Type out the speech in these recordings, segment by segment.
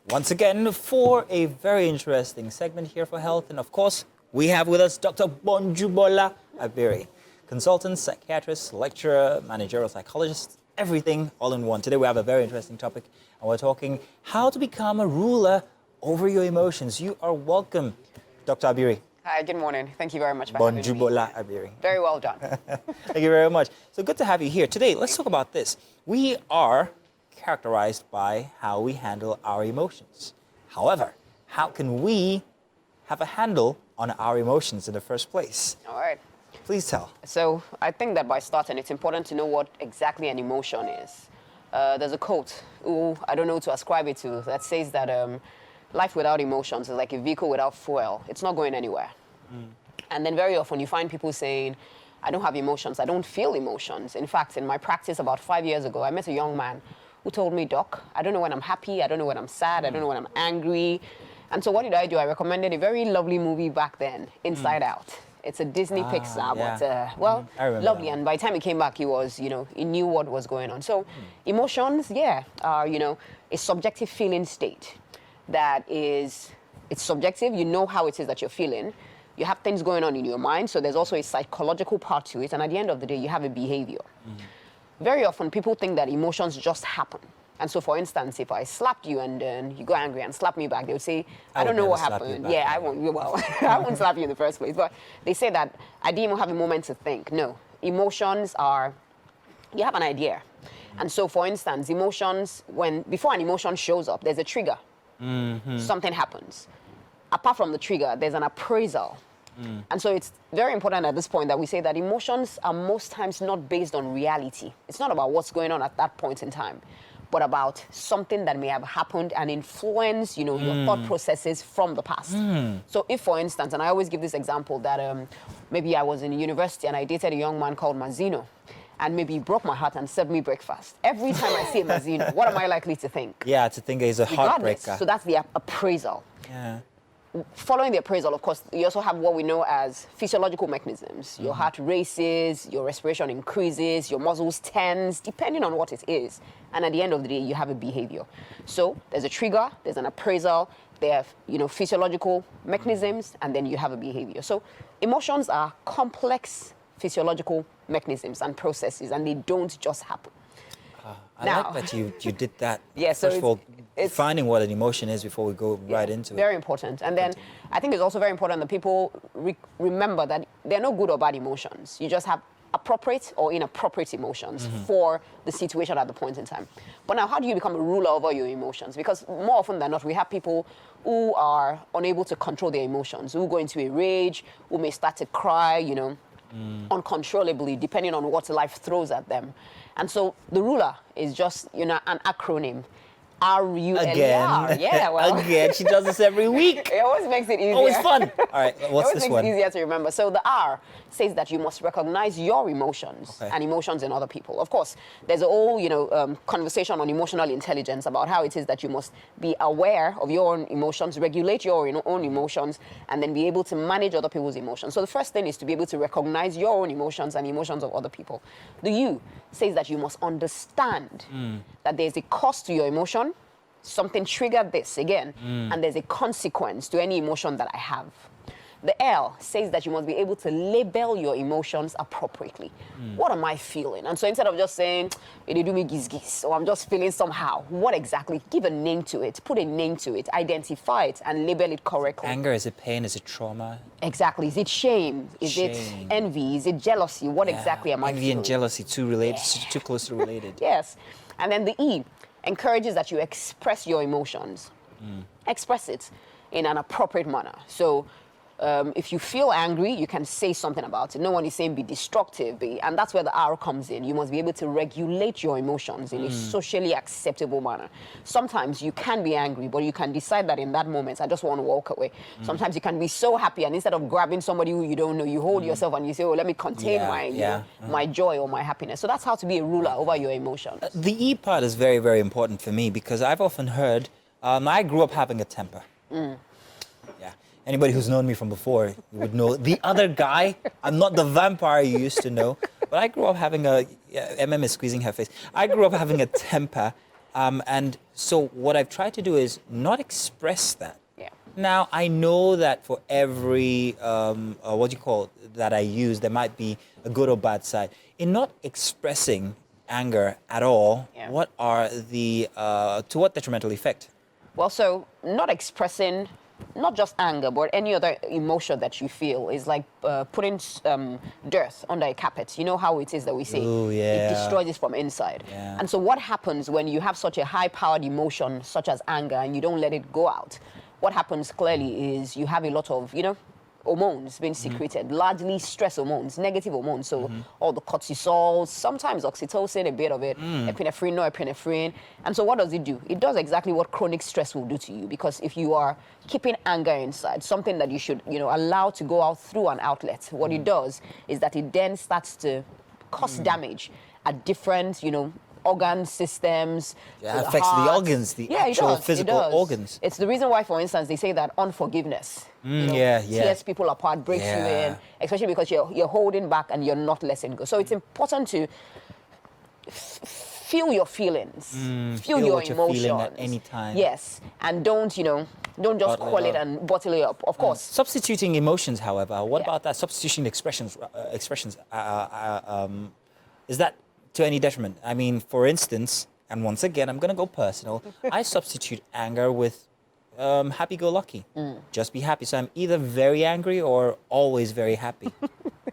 once again for a very interesting segment here for health. And of course, we have with us Dr. Gbonjubola Abiri, consultant, psychiatrist, lecturer, managerial psychologist, everything all in one. Today we have a very interesting topic, and we're talking how to become a ruler over your emotions. You are welcome, Dr. Abiri. Hi, good morning. Thank you very much for having me. Gbonjubola Abiri. Very well done. Thank you very much. So good to have you here. Today, let's talk about this. We are characterized by how we handle our emotions. However, how can we have a handle on our emotions in the first place? All right. Please tell. So I think that by starting, it's important to know what exactly an emotion is. There's a quote, I don't know who to ascribe it to, that says that life without emotions is like a vehicle without fuel. It's not going anywhere. And then very often you find people saying, I don't have emotions, I don't feel emotions. In fact, in my practice about 5 years ago, I met a young man who told me, Doc, I don't know when I'm happy, I don't know when I'm sad, I don't know when I'm angry. And so what did I do? I recommended a very lovely movie back then, Inside Out. It's a Disney Pixar, yeah. but lovely. And by the time he came back, he was, he knew what was going on. So emotions, are, a subjective feeling state that is, it's subjective. You know how it is that you're feeling. You have things going on in your mind. So there's also a psychological part to it. And at the end of the day, you have a behavior. Very often people think that emotions just happen. And so, for instance, if I slapped you and then you go angry and slap me back, they would say, I don't know what happened. Yeah, I won't. Well, I won't slap you in the first place. But they say that I didn't even have a moment to think. No, emotions are, you have an idea. And so, for instance, emotions, before an emotion shows up, there's a trigger. Something happens. Apart from the trigger, there's an appraisal. And so it's very important at this point that we say that emotions are most times not based on reality. It's not about what's going on at that point in time, but about something that may have happened and influence, your thought processes from the past. So if, for instance, and I always give this example that maybe I was in university and I dated a young man called Mazino, and maybe he broke my heart and served me breakfast. Every time I see a Mazino, what am I likely to think? Yeah, to think he's a heartbreaker. So that's the appraisal. Yeah. Following the appraisal, of course, you also have what we know as physiological mechanisms. Your heart races, your respiration increases, your muscles tense, depending on what it is. And at the end of the day, you have a behavior. So there's a trigger, there's an appraisal, there are physiological mechanisms, and then you have a behavior. So emotions are complex physiological mechanisms and processes, and they don't just happen. I like that you did that. Yeah, so first of all, defining what an emotion is before we go right into it. Very important. And then I think it's also very important that people remember that there are no good or bad emotions. You just have appropriate or inappropriate emotions for the situation at the point in time. But now, how do you become a ruler over your emotions? Because more often than not, we have people who are unable to control their emotions, who go into a rage, who may start to cry, uncontrollably, depending on what life throws at them. And so the ruler is just, an acronym. R-U-L-E-R. Again. Yeah, well. Again, she does this every week. It always makes it easier. Always fun. All right, what's this one? It always makes it easier to remember. So the R says that you must recognize your emotions and emotions in other people. Of course, there's a whole, conversation on emotional intelligence about how it is that you must be aware of your own emotions, regulate your own emotions, and then be able to manage other people's emotions. So the first thing is to be able to recognize your own emotions and emotions of other people. The U says that you must understand that there's a cost to your emotion. Something triggered this again, and there's a consequence to any emotion that I have. The L says that you must be able to label your emotions appropriately. What am I feeling? And so instead of just saying, it do me giz-giz, or I'm just feeling somehow, what exactly? Give a name to it, put a name to it, identify it, and label it correctly. Anger, is it pain? Is it trauma? Exactly. Is it shame? Is it envy? Is it jealousy? What exactly am I feeling? Envy and jealousy, too closely related. Yes. And then the E encourages that you express your emotions. Express it in an appropriate manner. So if you feel angry, you can say something about it. No one is saying be destructive, and that's where the R comes in. You must be able to regulate your emotions in a socially acceptable manner. Sometimes you can be angry, but you can decide that in that moment, I just want to walk away. Sometimes you can be so happy, and instead of grabbing somebody who you don't know, you hold yourself and you say, oh, let me contain my joy or my happiness. So that's how to be a ruler over your emotions. The E part is very, very important for me because I've often heard, I grew up having a temper. Anybody who's known me from before, you would know the other guy. I'm not the vampire you used to know, but I grew up having a, MM is squeezing her face. I grew up having a temper, And so what I've tried to do is not express that. Yeah. Now, I know that for every, that I use, there might be a good or bad side. In not expressing anger at all, Yeah. what are the, to what detrimental effect? Well, so not expressing not just anger, but any other emotion that you feel is like putting dirt under a carpet. You know how it is that we say Ooh, yeah. it destroys it from inside. Yeah. And so what happens when you have such a high-powered emotion such as anger and you don't let it go out? What happens clearly is you have a lot of, hormones being secreted, largely stress hormones, negative hormones. So all the cortisol, sometimes oxytocin, a bit of it, epinephrine, norepinephrine. And so what does it do? It does exactly what chronic stress will do to you, because if you are keeping anger inside, something that you should, allow to go out through an outlet, what it does is that it then starts to cause damage at different, organ systems. Yeah, it affects the organs, the actual physical organs. It's the reason why, for instance, they say that unforgiveness tears people apart, breaks you in, especially because you're holding back and you're not letting go. So it's important to feel your feelings, feel your what you're emotions feeling at any time. Yes, and don't just quell it and bottle it up. Of course. Substituting emotions, however, what about that? Substituting expressions, is that to any detriment? I mean, for instance, and once again, I'm going to go personal. I substitute anger with happy-go-lucky. Just be happy. So I'm either very angry or always very happy.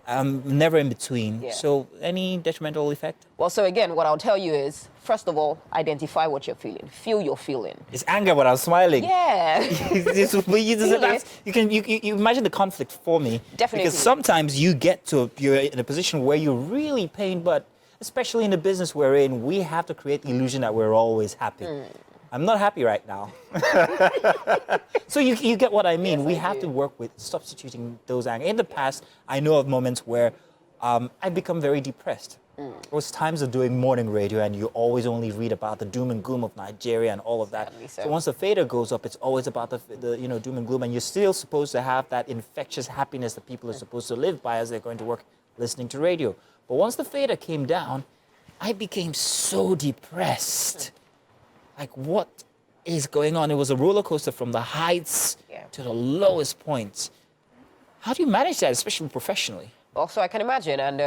I'm never in between. Yeah. So any detrimental effect? Well, so again, what I'll tell you is, first of all, identify what you're feeling. Feel your feeling. It's anger, but I'm smiling. Yeah. You imagine the conflict for me. Definitely. Because sometimes you're in a position where you're really pained, but especially in the business we're in, we have to create the illusion that we're always happy. I'm not happy right now. So you get what I mean. Yes, we I have do. to work with substituting those anger. In the past, I know of moments where I've become very depressed. There was times of doing morning radio and you always only read about the doom and gloom of Nigeria and all of that. Sadly So so. once the fader goes up, it's always about the doom and gloom, and you're still supposed to have that infectious happiness that people are supposed to live by as they're going to work listening to radio. But once the fader came down, I became so depressed. Like, what is going on? It was a roller coaster from the heights to the lowest points. How do you manage that, especially professionally? Also, I can imagine, and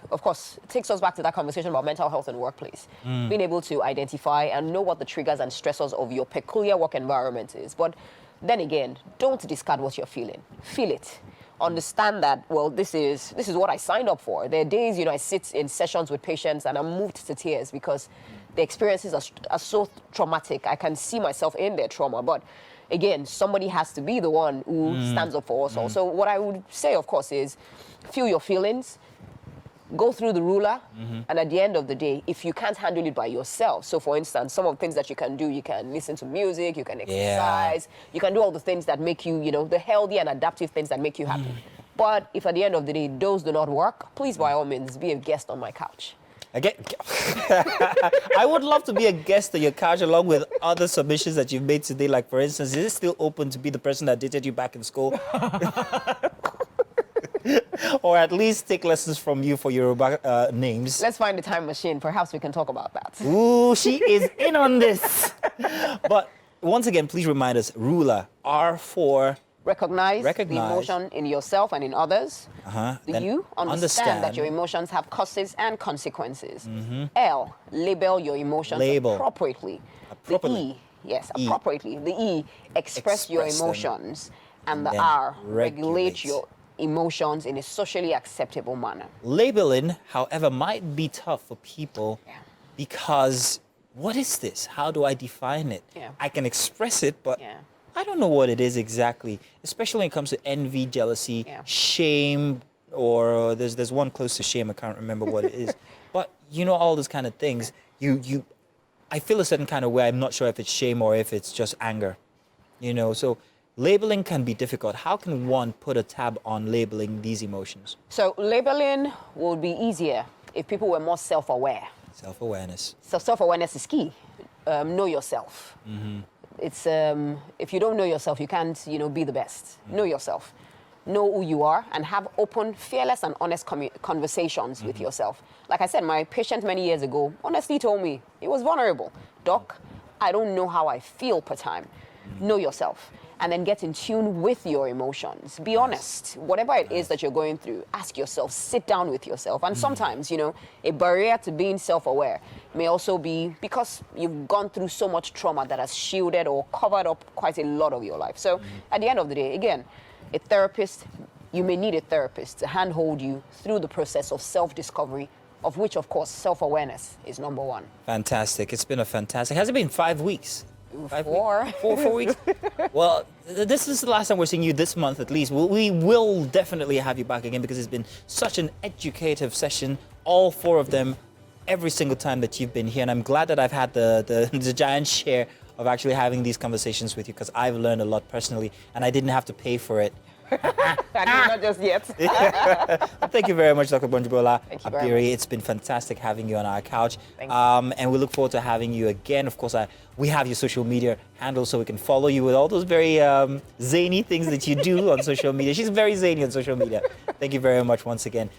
of course, it takes us back to that conversation about mental health in the workplace. Being able to identify and know what the triggers and stressors of your peculiar work environment is. But then again, don't discard what you're feeling. Feel it. Understand that, well, this is what I signed up for. There are days, I sit in sessions with patients and I'm moved to tears because the experiences are so traumatic. I can see myself in their trauma. But again, somebody has to be the one who stands up for us all. So what I would say, of course, is feel your feelings, go through the ruler, and at the end of the day, if you can't handle it by yourself, so for instance, some of the things that you can do, you can listen to music, you can exercise, you can do all the things that make you, the healthy and adaptive things that make you happy. But if at the end of the day, those do not work, please, by all means, be a guest on my couch. I would love to be a guest on your couch along with other submissions that you've made today. Like, for instance, is it still open to be the person that dated you back in school? Or at least take lessons from you for Yoruba names. Let's find the time machine. Perhaps we can talk about that. Ooh, she is in on this. But once again, please remind us, ruler, R for... Recognize the emotion in yourself and in others. Then You understand that your emotions have causes and consequences. L, label your emotions appropriately. The E, appropriately. The E, express your emotions. And the R, regulate your emotions in a socially acceptable manner. Labeling, however, might be tough for people because what is this? How do I define it? I can express it, but I don't know what it is exactly, especially when it comes to envy, jealousy, shame, or there's one close to shame, I can't remember what it is. But all those kind of things, I feel a certain kind of way. I'm not sure if it's shame or if it's just anger, so labeling can be difficult. How can one put a tab on labeling these emotions? So labeling would be easier if people were more self-aware. Self-awareness. So self-awareness is key. Know yourself. It's if you don't know yourself, you can't be the best. Know yourself, know who you are, and have open, fearless, and honest conversations with yourself. Like I said, my patient many years ago honestly told me he was vulnerable. Doc, I don't know how I feel per time. Know yourself. And then get in tune with your emotions. Be honest. Whatever it is that you're going through, ask yourself, sit down with yourself. And sometimes, a barrier to being self-aware may also be because you've gone through so much trauma that has shielded or covered up quite a lot of your life. So at the end of the day, again, a therapist, you may need a therapist to handhold you through the process of self-discovery, of which, of course, self-awareness is number one. Fantastic. It's been a fantastic. Has it been 5 weeks? 4. 4 weeks? Well, this is the last time we're seeing you this month at least. We will definitely have you back again because it's been such an educative session, all 4 of them, every single time that you've been here. And I'm glad that I've had the giant share of actually having these conversations with you because I've learned a lot personally and I didn't have to pay for it. Not just yet. Thank you very much, Dr. Gbonjubola. Thank you very Abiri, much. it's been fantastic having you on our couch. Thank you. And we look forward to having you again. Of course, we have your social media handles so we can follow you with all those very zany things that you do on social media. She's very zany on social media. Thank you very much once again.